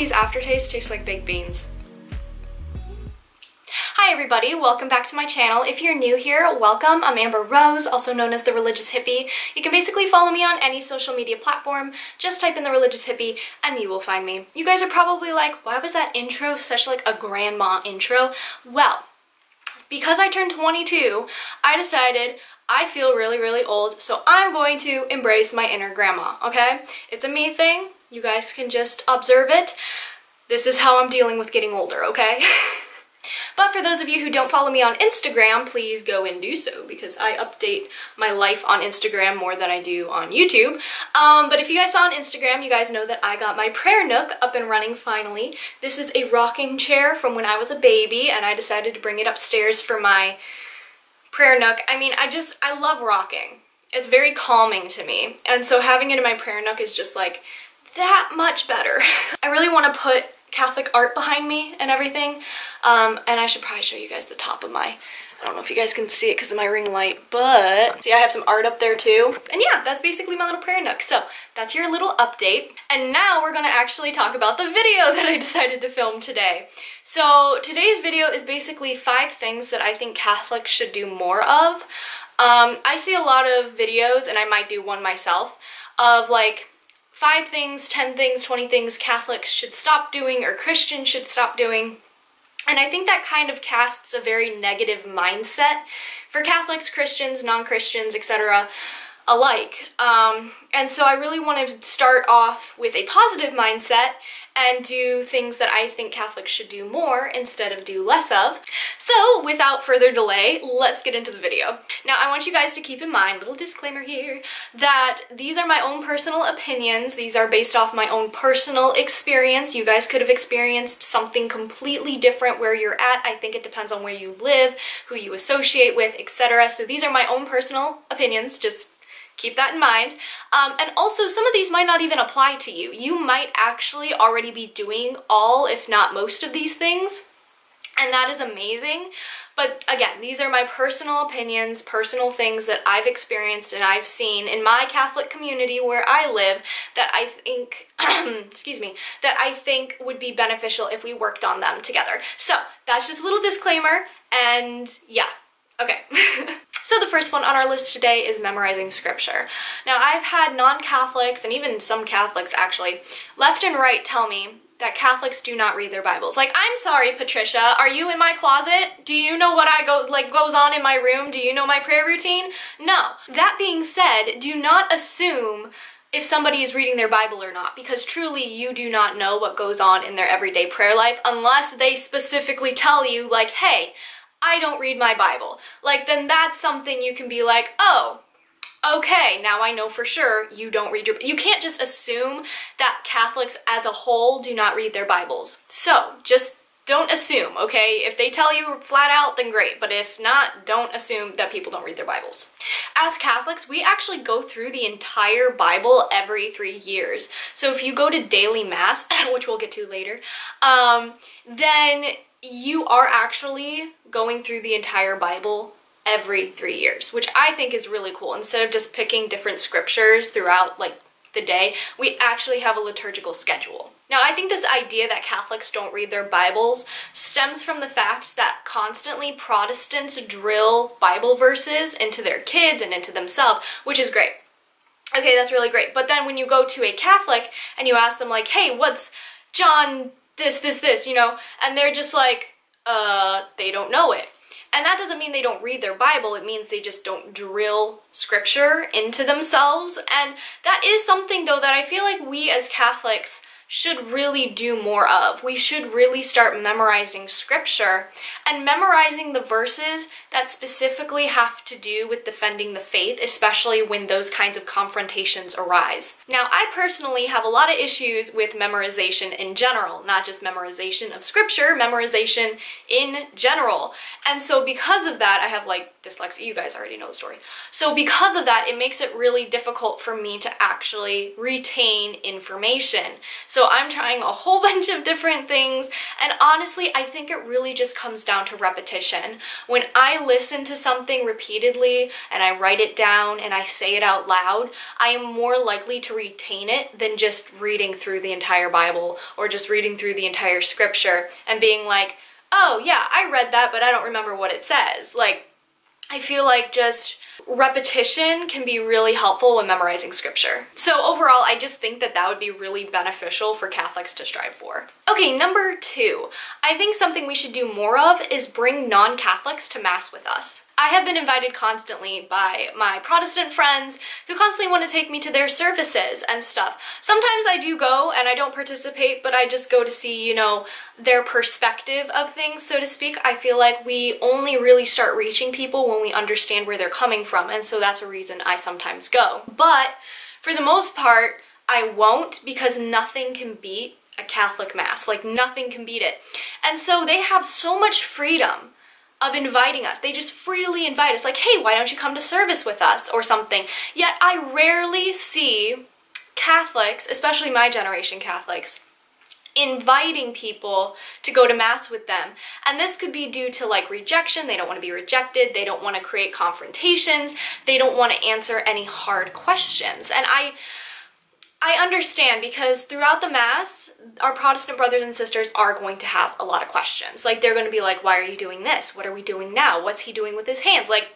coffee's aftertaste tastes like baked beans. Hi everybody, welcome back to my channel. If you're new here, welcome. I'm Amber Rose, also known as the Religious Hippie. You can basically follow me on any social media platform. Just type in the Religious Hippie and you will find me. You guys are probably like, why was that intro such like a grandma intro? Well, because I turned 22, I decided I feel really old, so I'm going to embrace my inner grandma, okay? It's a me thing. You guys can just observe it. This is how I'm dealing with getting older, okay? But for those of you who don't follow me on Instagram, please go and do so because I update my life on Instagram more than I do on YouTube. But if you guys saw on Instagram, you guys know that I got my prayer nook up and running finally. This is a rocking chair from when I was a baby and I decided to bring it upstairs for my prayer nook. I mean, I love rocking. It's very calming to me. And so having it in my prayer nook is just like that much better. I really want to put Catholic art behind me and everything. And I should probably show you guys the top of my, I don't know if you guys can see it because of my ring light, but see, I have some art up there too. And yeah, that's basically my little prayer nook. So that's your little update. And now we're gonna actually talk about the video that I decided to film today. So today's video is basically 5 things that I think Catholics should do more of. I see a lot of videos, and I might do one myself, of like 5 things, 10 things, 20 things Catholics should stop doing or Christians should stop doing. And I think that kind of casts a very negative mindset for Catholics, Christians, non-Christians, etc. alike. And so I really want to start off with a positive mindset and do things that I think Catholics should do more instead of do less of. So without further delay, let's get into the video. Now I want you guys to keep in mind, little disclaimer here, that these are my own personal opinions. These are based off my own personal experience. You guys could have experienced something completely different where you're at. I think it depends on where you live, who you associate with, etc. So these are my own personal opinions, just keep that in mind. And also, some of these might not even apply to you. You might actually already be doing all, if not most of these things, and that is amazing. But again, these are my personal opinions, personal things that I've experienced and I've seen in my Catholic community where I live that I think, excuse me, that I think would be beneficial if we worked on them together. So that's just a little disclaimer, and yeah, okay. So the first one on our list today is memorizing scripture. Now I've had non-Catholics, and even some Catholics actually, left and right tell me that Catholics do not read their Bibles. Like, I'm sorry, Patricia, are you in my closet? Do you know what goes on in my room? Do you know my prayer routine? No. That being said, do not assume if somebody is reading their Bible or not, because truly you do not know what goes on in their everyday prayer life unless they specifically tell you, like, hey, I don't read my Bible. Like, then that's something you can be like, oh, okay, now I know for sure you don't read you can't just assume that Catholics as a whole do not read their Bibles. So just don't assume, okay? If they tell you flat out, then great, but if not, don't assume that people don't read their Bibles. As Catholics, we actually go through the entire Bible every 3 years. So if you go to daily Mass, which we'll get to later, then you are actually going through the entire Bible every 3 years, which I think is really cool. Instead of just picking different scriptures throughout like the day, we actually have a liturgical schedule. Now, I think this idea that Catholics don't read their Bibles stems from the fact that constantly Protestants drill Bible verses into their kids and into themselves, which is great. Okay, that's really great. But then when you go to a Catholic and you ask them like, hey, what's John this, you know, and they're just like, they don't know it. And that doesn't mean they don't read their Bible, it means they just don't drill scripture into themselves. And that is something, though, that I feel like we as Catholics should really do more of. We should really start memorizing scripture and memorizing the verses that specifically have to do with defending the faith, especially when those kinds of confrontations arise. Now, I personally have a lot of issues with memorization in general, not just memorization of scripture, memorization in general. And so because of that, I have like dyslexia, you guys already know the story. So because of that, it makes it really difficult for me to actually retain information. So I'm trying a whole bunch of different things, and honestly, I think it really just comes down to repetition. When I listen to something repeatedly and I write it down and I say it out loud, I am more likely to retain it than just reading through the entire Bible or just reading through the entire scripture and being like, oh yeah, I read that, but I don't remember what it says. Like, I feel like just repetition can be really helpful when memorizing scripture. So overall, I just think that that would be really beneficial for Catholics to strive for. Okay, number 2. I think something we should do more of is bring non-Catholics to Mass with us. I have been invited constantly by my Protestant friends who constantly want to take me to their services and stuff. Sometimes I do go and I don't participate, but I just go to see, you know, their perspective of things, so to speak. I feel like we only really start reaching people when we understand where they're coming from, and so that's a reason I sometimes go. But for the most part, I won't, because nothing can beat a Catholic Mass. Like, nothing can beat it. And so they have so much freedom of inviting us. They just freely invite us, like, hey, why don't you come to service with us or something. Yet I rarely see Catholics, especially my generation Catholics, inviting people to go to Mass with them. And this could be due to like rejection. They don't want to be rejected. They don't want to create confrontations. They don't want to answer any hard questions. And I understand, because throughout the Mass, our Protestant brothers and sisters are going to have a lot of questions. Like, they're going to be like, why are you doing this? What are we doing now? What's he doing with his hands? Like,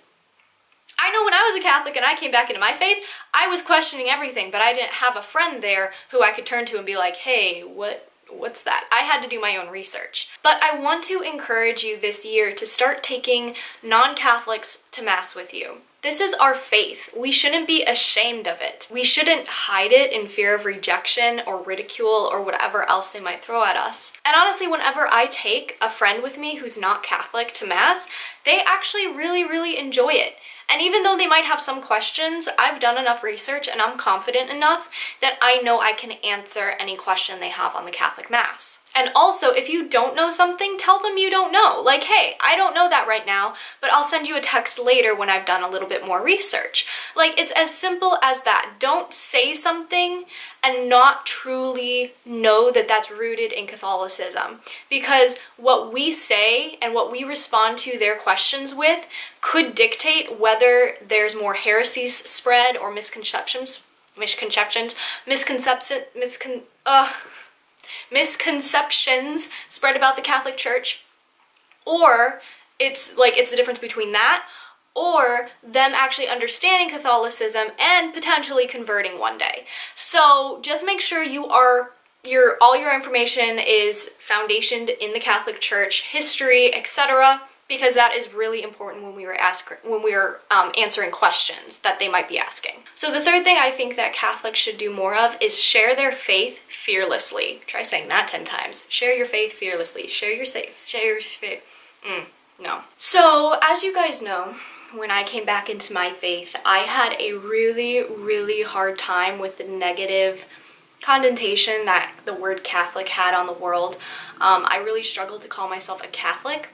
I know when I was a Catholic and I came back into my faith, I was questioning everything, but I didn't have a friend there who I could turn to and be like, hey, what's that? I had to do my own research. But I want to encourage you this year to start taking non-Catholics to Mass with you. This is our faith. We shouldn't be ashamed of it. We shouldn't hide it in fear of rejection or ridicule or whatever else they might throw at us. And honestly, whenever I take a friend with me who's not Catholic to Mass, they actually really enjoy it. And even though they might have some questions, I've done enough research and I'm confident enough that I know I can answer any question they have on the Catholic Mass. And also, if you don't know something, tell them you don't know. Like, hey, I don't know that right now, but I'll send you a text later when I've done a little bit more research. Like, it's as simple as that. Don't say something and not truly know that that's rooted in Catholicism. Because what we say and what we respond to their questions with could dictate whether there's more heresies spread or misconceptions spread about the Catholic Church, or it's the difference between that or them actually understanding Catholicism and potentially converting one day. So just make sure all your information is foundationed in the Catholic Church, history, etc., because that is really important when we are answering questions that they might be asking. So the third thing I think that Catholics should do more of is share their faith fearlessly. Try saying that 10 times. Share your faith fearlessly. Share your faith. No. So as you guys know, when I came back into my faith, I had a really hard time with the negative connotation that the word Catholic had on the world. I really struggled to call myself a Catholic,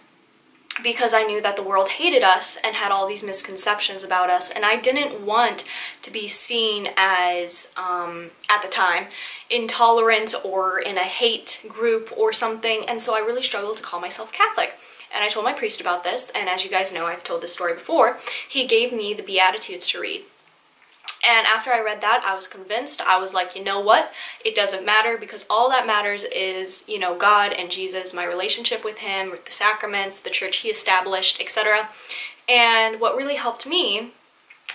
because I knew that the world hated us and had all these misconceptions about us, and I didn't want to be seen as, at the time, intolerant or in a hate group or something, and so I really struggled to call myself Catholic. And I told my priest about this, and as you guys know, I've told this story before, he gave me the Beatitudes to read. And after I read that, I was convinced. I was like, you know what? It doesn't matter, because all that matters is, you know, God and Jesus, my relationship with him, with the sacraments, the church he established, etc. And what really helped me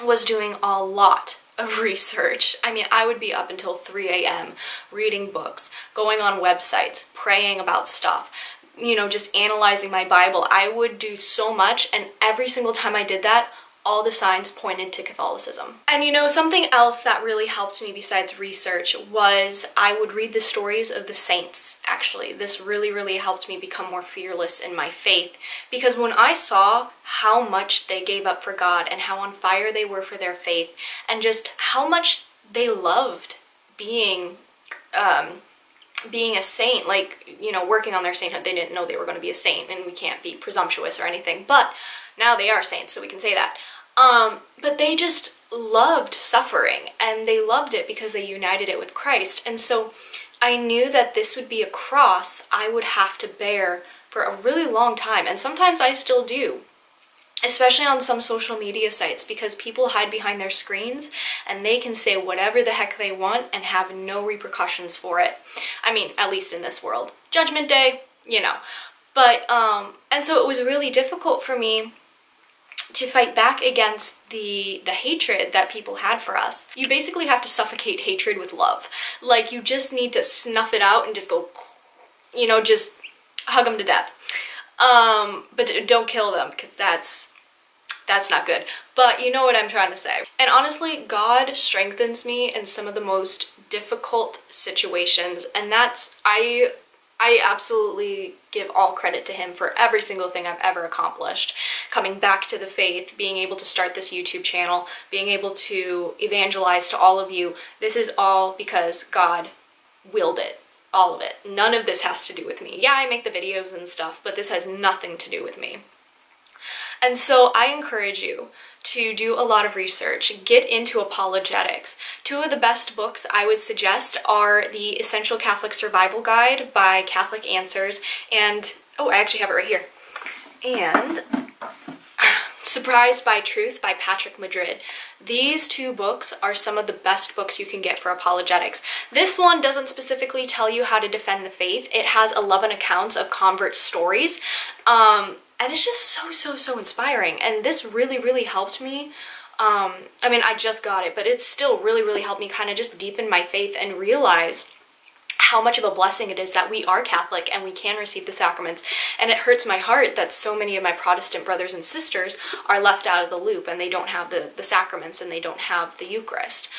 was doing a lot of research. I mean, I would be up until 3 a.m. reading books, going on websites, praying about stuff, you know, just analyzing my Bible. I would do so much, and every single time I did that, all the signs pointed to Catholicism. And you know, something else that really helped me besides research was I would read the stories of the saints, actually. This really helped me become more fearless in my faith, because when I saw how much they gave up for God and how on fire they were for their faith, and just how much they loved being being a saint, like, you know, working on their sainthood. They didn't know they were going to be a saint, and we can't be presumptuous or anything, but now they are saints, so we can say that. But they just loved suffering, and they loved it because they united it with Christ. And so I knew that this would be a cross I would have to bear for a really long time, and sometimes I still do. Especially on some social media sites, because people hide behind their screens and they can say whatever the heck they want and have no repercussions for it. I mean, at least in this world. Judgment Day, you know. But, and so it was really difficult for me to fight back against the hatred that people had for us. You basically have to suffocate hatred with love. Like, you just need to snuff it out and just go, you know, just hug them to death. But don't kill them, because that's not good. But you know what I'm trying to say. And honestly, God strengthens me in some of the most difficult situations, and that's, I absolutely give all credit to him for every single thing I've ever accomplished. Coming back to the faith, being able to start this YouTube channel, being able to evangelize to all of you, this is all because God willed it. All of it. None of this has to do with me. Yeah, I make the videos and stuff, but this has nothing to do with me. And so I encourage you to do a lot of research, get into apologetics. Two of the best books I would suggest are the Essential Catholic Survival Guide by Catholic Answers and, oh, I actually have it right here, and Surprised by Truth by Patrick Madrid. These two books are some of the best books you can get for apologetics. This one doesn't specifically tell you how to defend the faith. It has 11 accounts of convert stories, and it's just so inspiring. And this really helped me. I mean, I just got it, but it still really helped me kind of just deepen my faith and realize how much of a blessing it is that we are Catholic and we can receive the sacraments. And it hurts my heart that so many of my Protestant brothers and sisters are left out of the loop and they don't have the sacraments and they don't have the Eucharist.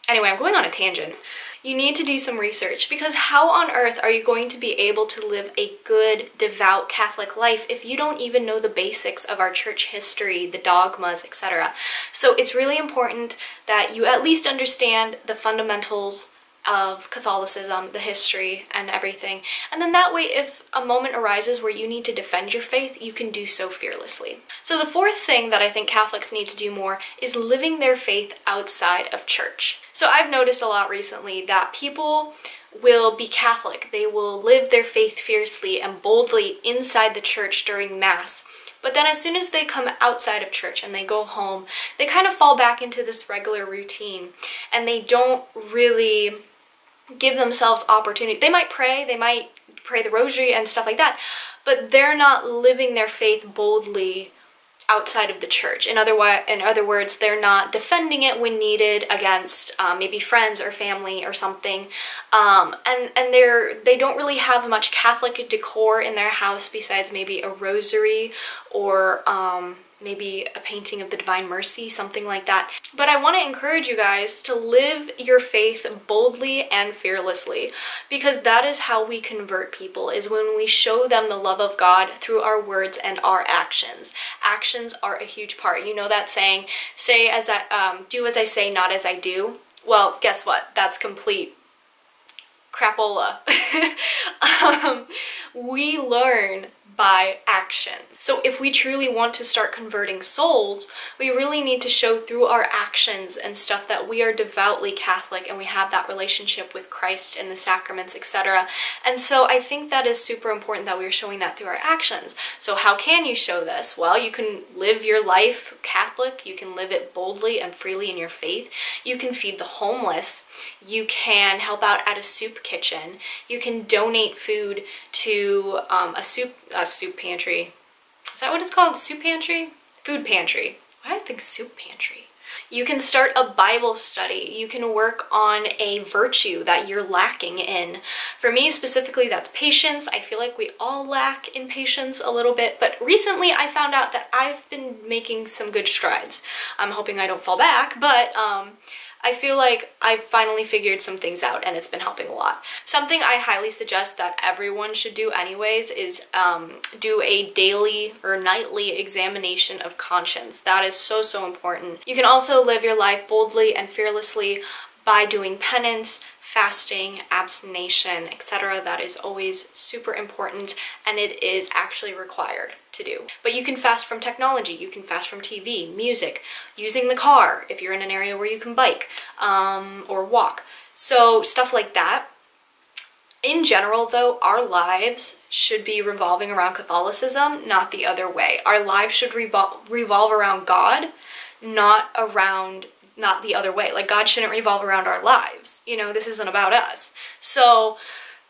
Anyway, I'm going on a tangent. You need to do some research, because how on earth are you going to be able to live a good, devout Catholic life if you don't even know the basics of our church history, the dogmas, etc.? So it's really important that you at least understand the fundamentals of Catholicism, the history, and everything. And then that way, if a moment arises where you need to defend your faith, you can do so fearlessly. So the fourth thing that I think Catholics need to do more is living their faith outside of church. So I've noticed a lot recently that people will be Catholic, they will live their faith fiercely and boldly inside the church during Mass. But then as soon as they come outside of church and they go home, they kind of fall back into this regular routine and they don't really give themselves opportunity. They might pray the rosary and stuff like that, but they're not living their faith boldly outside of the church. In other words, they're not defending it when needed against maybe friends or family or something, and they don't really have much Catholic decor in their house besides maybe a rosary or maybe a painting of the Divine Mercy, something like that. But I want to encourage you guys to live your faith boldly and fearlessly, because that is how we convert people, is when we show them the love of God through our words and our actions. Actions are a huge part. You know that saying, do as I say, not as I do? Well, guess what? That's complete crapola. We learn by action. So if we truly want to start converting souls, we really need to show through our actions and stuff that we are devoutly Catholic and we have that relationship with Christ and the sacraments, etc. And so I think that is super important that we are showing that through our actions. So how can you show this? Well, you can live your life Catholic, you can live it boldly and freely in your faith, you can feed the homeless, you can help out at a soup kitchen, you can donate food to a soup pantry. Is that what it's called? Soup pantry? Food pantry. Why do I think soup pantry? You can start a Bible study. You can work on a virtue that you're lacking in. For me specifically, that's patience. I feel like we all lack in patience a little bit, but recently I found out that I've been making some good strides. I'm hoping I don't fall back, but I feel like I've finally figured some things out and it's been helping a lot. Something I highly suggest that everyone should do anyways is do a daily or nightly examination of conscience. That is so important. You can also live your life boldly and fearlessly by doing penance, fasting, abstination, etc. That is always super important, and it is actually required to do. But you can fast from technology, you can fast from TV, music, using the car if you're in an area where you can bike or walk. So stuff like that. In general, though, our lives should be revolving around Catholicism, not the other way. Our lives should revolve around God, not the other way. Like, God shouldn't revolve around our lives. You know, this isn't about us. So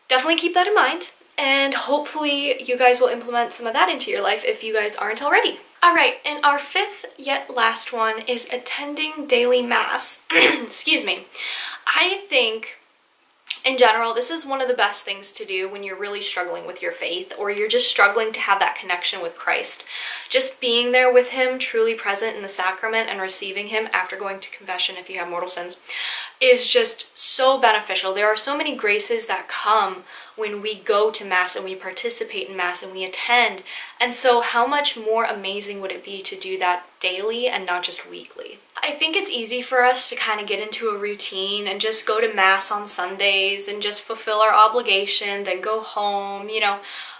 definitely keep that in mind, and hopefully you guys will implement some of that into your life if you guys aren't already. All right, and our fifth yet last one is attending daily mass. Excuse me. I think in general, this is one of the best things to do when you're really struggling with your faith, or you're just struggling to have that connection with Christ. Just being there with him, truly present in the sacrament, and receiving him after going to confession if you have mortal sins, is just so beneficial. There are so many graces that come when we go to Mass and we participate in Mass and we attend. And so how much more amazing would it be to do that daily and not just weekly? I think it's easy for us to kind of get into a routine and just go to Mass on Sundays and just fulfill our obligation, then go home, you know.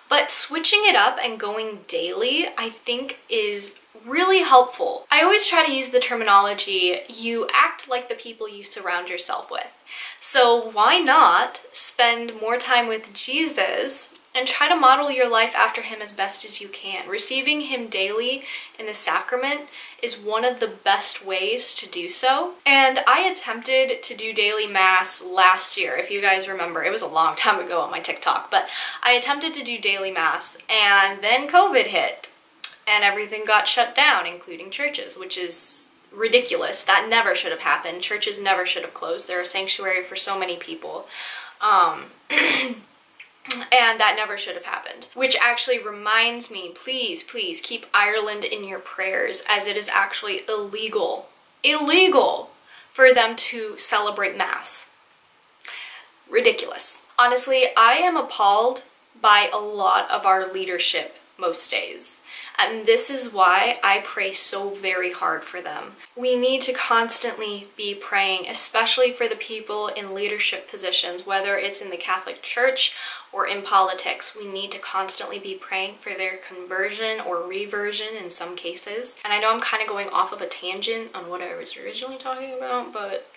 But switching it up and going daily, I think, is really helpful. I always try to use the terminology, you act like the people you surround yourself with. So why not spend more time with Jesus and try to model your life after him as best as you can? Receiving him daily in the sacrament is one of the best ways to do so. And I attempted to do daily mass last year, if you guys remember. It was a long time ago on my TikTok, but I attempted to do daily mass, and then COVID hit and everything got shut down, including churches, which is ridiculous. That never should have happened. Churches never should have closed. They're a sanctuary for so many people. And that never should have happened. Which actually reminds me, please, please keep Ireland in your prayers, as it is actually illegal for them to celebrate Mass. Ridiculous. Honestly, I am appalled by a lot of our leadership most days. And this is why I pray so very hard for them. We need to constantly be praying, especially for the people in leadership positions, whether it's in the Catholic Church or in politics. We need to constantly be praying for their conversion or reversion in some cases. And I know I'm kind of going off of a tangent on what I was originally talking about, but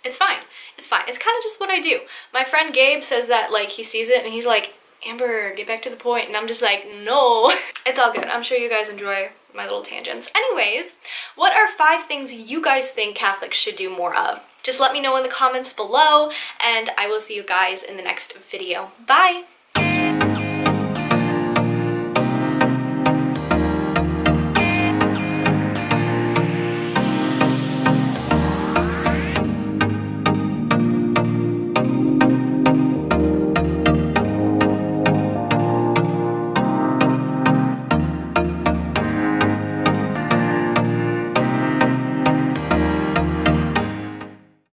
it's fine. It's fine. It's kind of just what I do. My friend Gabe says that, like, he sees it and he's like, Amber, get back to the point. And I'm just like, no. It's all good. I'm sure you guys enjoy my little tangents. Anyways, what are 5 things you guys think Catholics should do more of? Just let me know in the comments below, and I will see you guys in the next video. Bye!